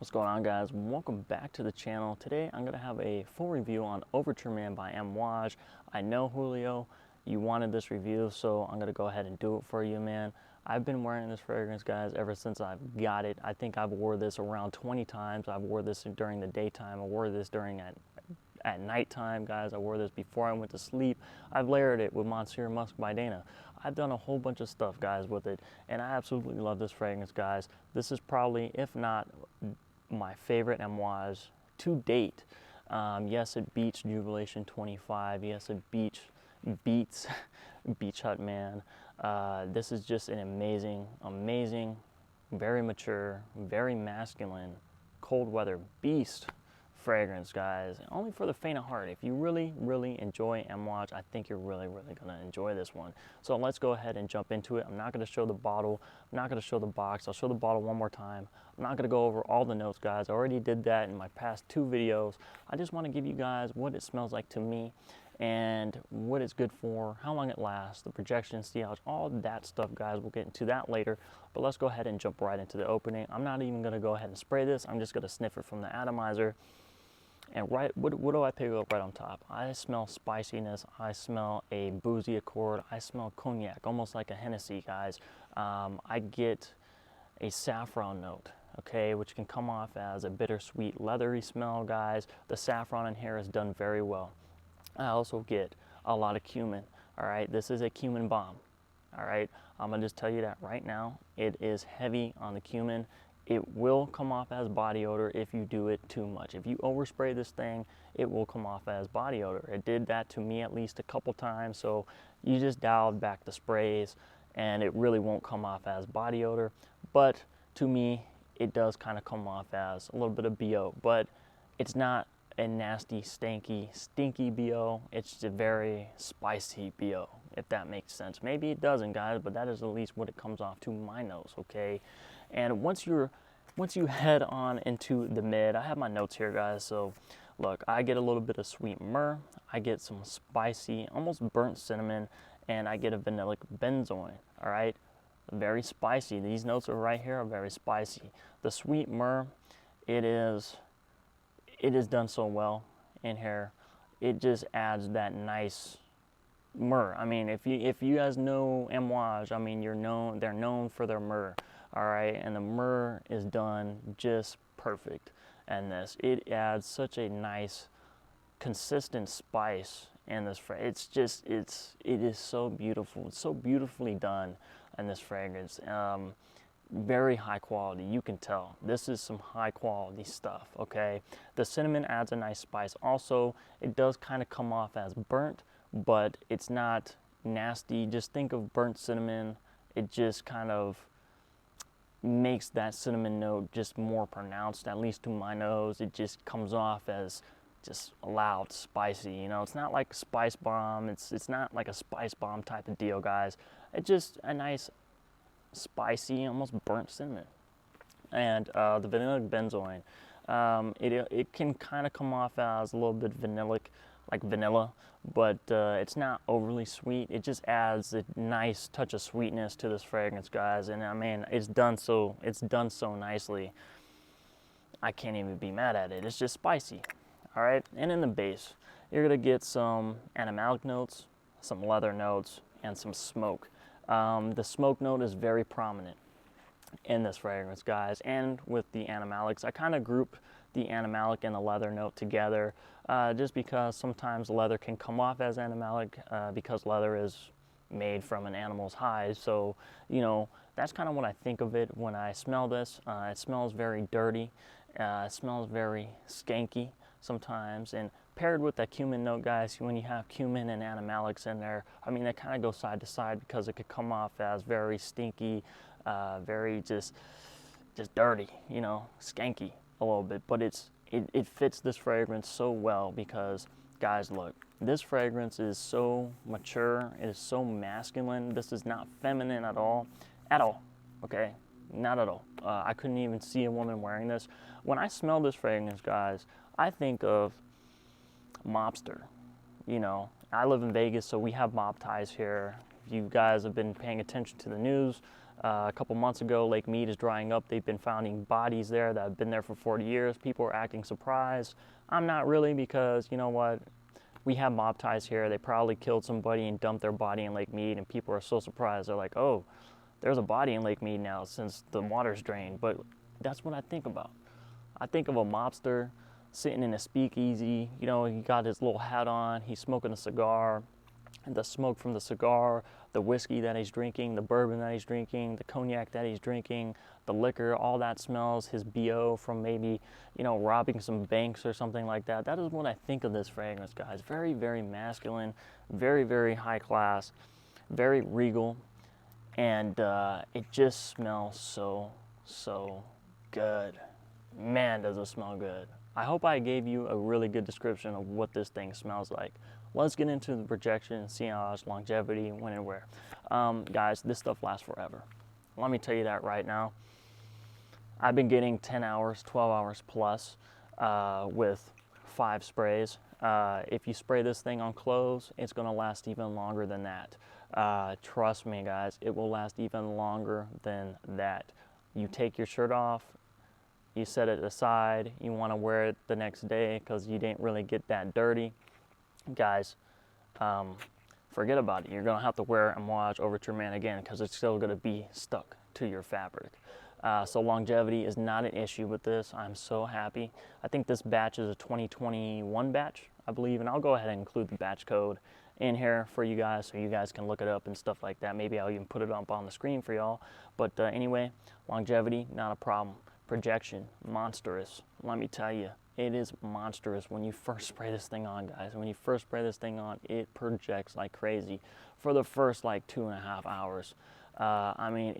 What's going on, guys? Welcome back to the channel. Today I'm going to have a full review on Overture Man by Amouage. I know, Julio, you wanted this review, so I'm going to go ahead and do it for you, man. I've been wearing this fragrance, guys, ever since I've got it. I think I've wore this around 20 times. I've wore this during the daytime. I wore this at nighttime, guys. I wore this before I went to sleep. I've layered it with Monsieur Musk by Dana. I've done a whole bunch of stuff, guys, with it, and I absolutely love this fragrance, guys. This is probably, if not my favorite Amouage to date. Yes, it beats Jubilation 25. Yes, it beats Beach Hut Man. This is just an amazing, very mature, very masculine, cold weather beast fragrance, guys. Only for the faint of heart. If you really enjoy Amouage, I think you're really gonna enjoy this one. So let's go ahead and jump into it. I'm not gonna show the bottle, I'm not gonna show the box. I'll show the bottle one more time. I'm not gonna go over all the notes, guys. I already did that in my past 2 videos. I just want to give you guys what it smells like to me and what it's good for, how long it lasts, the projection, sillage, all that stuff, guys. We'll get into that later, but let's go ahead and jump right into the opening. I'm not even gonna go ahead and spray this. I'm just gonna sniff it from the atomizer. And what do I pick up right on top? I smell spiciness. I smell a boozy accord. I smell cognac, almost like a Hennessy, guys. I get a saffron note, okay, which can come off as a bittersweet, leathery smell, guys. The saffron in here is done very well. I also get a lot of cumin, all right? This is a cumin bomb, all right? I'm gonna just tell you that right now. It is heavy on the cumin. It will come off as body odor if you do it too much. If you overspray this thing, it will come off as body odor. It did that to me at least a couple times, so you just dialed back the sprays and it really won't come off as body odor. But to me, it does kind of come off as a little bit of BO, but it's not a nasty, stinky BO. It's just a very spicy BO, if that makes sense. Maybe it doesn't, guys, but that is at least what it comes off to my nose, okay? And once you head on into the mid, I have my notes here, guys. So look, I get a little bit of sweet myrrh, I get some spicy, almost burnt cinnamon, and I get a vanillic benzoin, all right? Very spicy. These notes are right here are very spicy. The sweet myrrh, it is done so well in here. It just adds that nice myrrh. I mean, if you guys know Amouage, I mean, they're known for their myrrh, all right? And the myrrh is done just perfect. And it adds such a nice, consistent spice in this fragrance. It is so beautiful. It's so beautifully done in this fragrance. Very high quality, you can tell. This is some high quality stuff, okay? The cinnamon adds a nice spice. Also, it does kind of come off as burnt, but it's not nasty. Just think of burnt cinnamon. It just kind of makes that cinnamon note just more pronounced, at least to my nose. It just comes off as just loud, spicy, you know? It's not like a spice bomb. It's not like a spice bomb type of deal, guys. It's just a nice spicy, almost burnt cinnamon. And the vanillic benzoin, it can kind of come off as a little bit vanillic, like vanilla, but it's not overly sweet. It just adds a nice touch of sweetness to this fragrance, guys. And I mean, it's done so nicely. I can't even be mad at it. It's just spicy, all right? And in the base, you're gonna get some animalic notes, some leather notes, and some smoke. The smoke note is very prominent in this fragrance, guys, and with the animalics. I kind of group the animalic and the leather note together just because sometimes leather can come off as animalic because leather is made from an animal's hide. So, you know, that's kind of what I think of it when I smell this. It smells very dirty. It smells very skanky sometimes, and paired with that cumin note, guys, when you have cumin and animalics in there, I mean, they kind of go side to side because it could come off as very stinky, very just dirty, you know, skanky a little bit. But it fits this fragrance so well because, guys, look, this fragrance is so mature. It is so masculine. This is not feminine at all, okay? Not at all. I couldn't even see a woman wearing this. When I smell this fragrance, guys, I think of mobster. You know, I live in Vegas, so we have mob ties here. If you guys have been paying attention to the news, A couple months ago, Lake Mead is drying up. They've been finding bodies there that have been there for 40 years. People are acting surprised. I'm not really, because you know what? We have mob ties here. They probably killed somebody and dumped their body in Lake Mead, and people are so surprised. They're like, oh, there's a body in Lake Mead now since the water's drained. But that's what I think about. I think of a mobster sitting in a speakeasy. You know, he got his little hat on. He's smoking a cigar. And the smoke from the cigar, the whiskey that he's drinking, the bourbon that he's drinking, the cognac that he's drinking, the liquor, all that smells his BO from maybe, you know, robbing some banks or something like that. That is what I think of this fragrance, guys. Very, very masculine, very, very high class, very regal, and it just smells so, so good. Man, does it smell good. I hope I gave you a really good description of what this thing smells like. Let's get into the projection, sillage, longevity, when and where. Guys, this stuff lasts forever. Let me tell you that right now. I've been getting 10 hours, 12 hours plus with 5 sprays. If you spray this thing on clothes, it's gonna last even longer than that. Trust me, guys, it will last even longer than that. You take your shirt off, you set it aside, you wanna wear it the next day because you didn't really get that dirty. Guys, forget about it. You're gonna have to wear Amouage Overture Man again because it's still gonna be stuck to your fabric. So longevity is not an issue with this. I'm so happy. I think this batch is a 2021 batch, I believe, and I'll go ahead and include the batch code in here for you guys so you guys can look it up and stuff like that. Maybe I'll even put it up on the screen for y'all. But anyway, longevity, not a problem. Projection, monstrous. Let me tell you, it is monstrous when you first spray this thing on, guys. When you first spray this thing on, it projects like crazy for the first like 2.5 hours. I mean,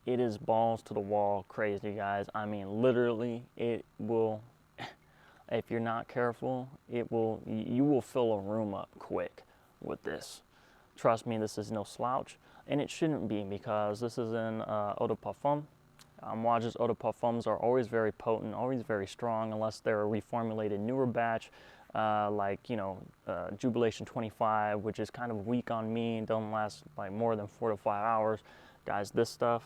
it is balls to the wall crazy, guys. I mean, literally, it will, if you're not careful, you will fill a room up quick with this. Trust me, this is no slouch, and it shouldn't be, because this is an eau de parfum. Amouage's eau de parfums are always very potent, always very strong, unless they're a reformulated newer batch, like, you know, Jubilation 25, which is kind of weak on me and don't last like more than 4 to 5 hours. Guys, this stuff,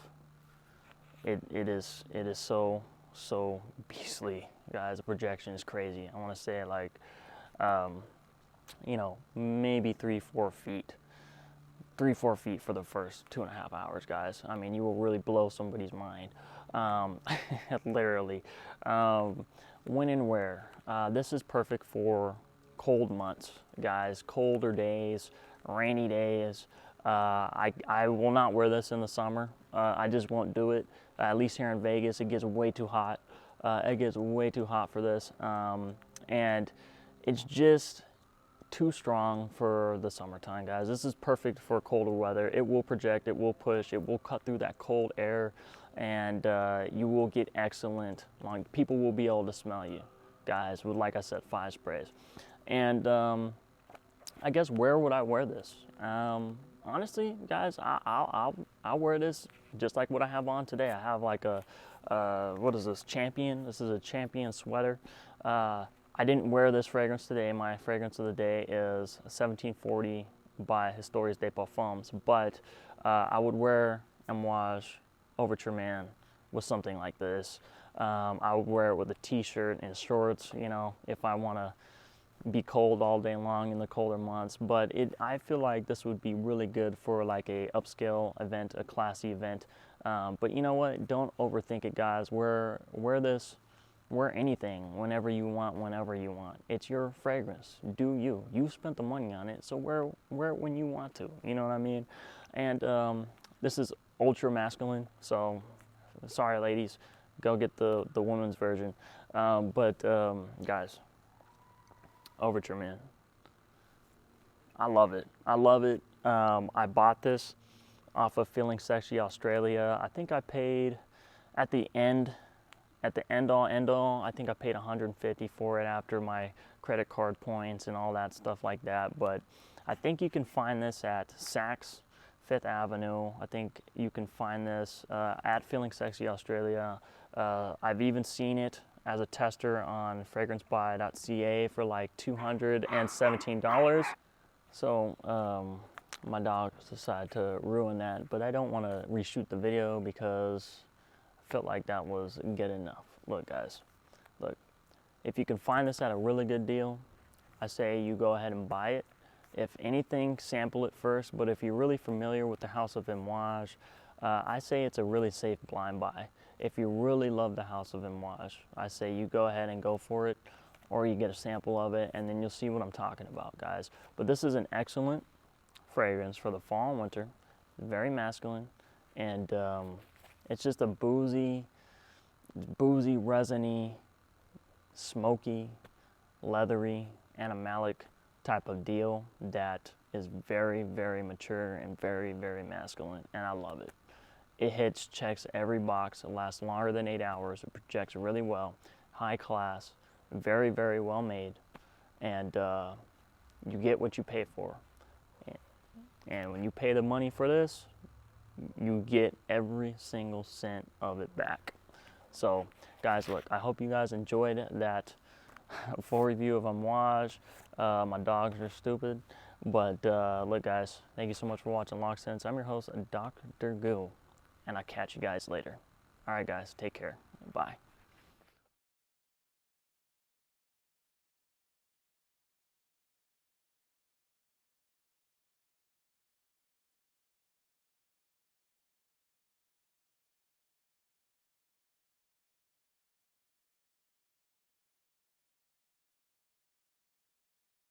it is so beastly, guys. The projection is crazy. I want to say like, you know, maybe 3-4 feet. 3-4 feet for the first 2.5 hours, guys. I mean, you will really blow somebody's mind. Literally. When and where? This is perfect for cold months, guys. Colder days, rainy days. I will not wear this in the summer. I just won't do it. At least here in Vegas, it gets way too hot. It gets way too hot for this. And it's just too strong for the summertime, guys. This is perfect for colder weather. It will project, it will push, it will cut through that cold air, and you will get excellent, like, people will be able to smell you, guys, with, like I said, 5 sprays. And I guess, where would I wear this? Honestly, guys, I'll wear this just like what I have on today. I have like a, what is this, Champion? This is a Champion sweater. I didn't wear this fragrance today. My fragrance of the day is 1740 by Historias de Parfums, but I would wear Amouage Overture Man with something like this. I would wear it with a t-shirt and shorts, you know, if I want to be cold all day long in the colder months. But I feel like this would be really good for like a upscale event, a classy event. But you know what? Don't overthink it, guys. Wear this. Wear anything whenever you want, whenever you want. It's your fragrance. Do you. You spent the money on it, so wear it when you want to. You know what I mean? And this is ultra masculine, so sorry, ladies. Go get the women's version. Guys, Overture Man. I love it. I love it. I bought this off of Feeling Sexy Australia. I think I paid at the end all, I think I paid $150 for it after my credit card points and all that stuff like that. But I think you can find this at Saks, 5th Avenue. I think you can find this at Feeling Sexy Australia. I've even seen it as a tester on fragrancebuy.ca for like $217. So my dogs decided to ruin that, but I don't want to reshoot the video because I felt like that was good enough. Look guys, look, if you can find this at a really good deal, I say you go ahead and buy it. If anything, sample it first, but if you're really familiar with the House of Amouage, I say it's a really safe blind buy. If you really love the House of Amouage, I say you go ahead and go for it, or you get a sample of it, and then you'll see what I'm talking about, guys. But this is an excellent fragrance for the fall and winter, very masculine, and it's just a boozy, resiny, smoky, leathery, animalic type of deal that is very, very mature and very, very masculine, and I love it. It checks every box. It lasts longer than 8 hours. It projects really well, high class, very, very well made, and you get what you pay for. And when you pay the money for this, you get every single cent of it back. So, guys, look, I hope you guys enjoyed that full review of Amouage. My dogs are stupid, but look, guys, thank you so much for watching Loc'd. I'm your host, Dr.Goo, and I'll catch you guys later. All right, guys, take care. Bye.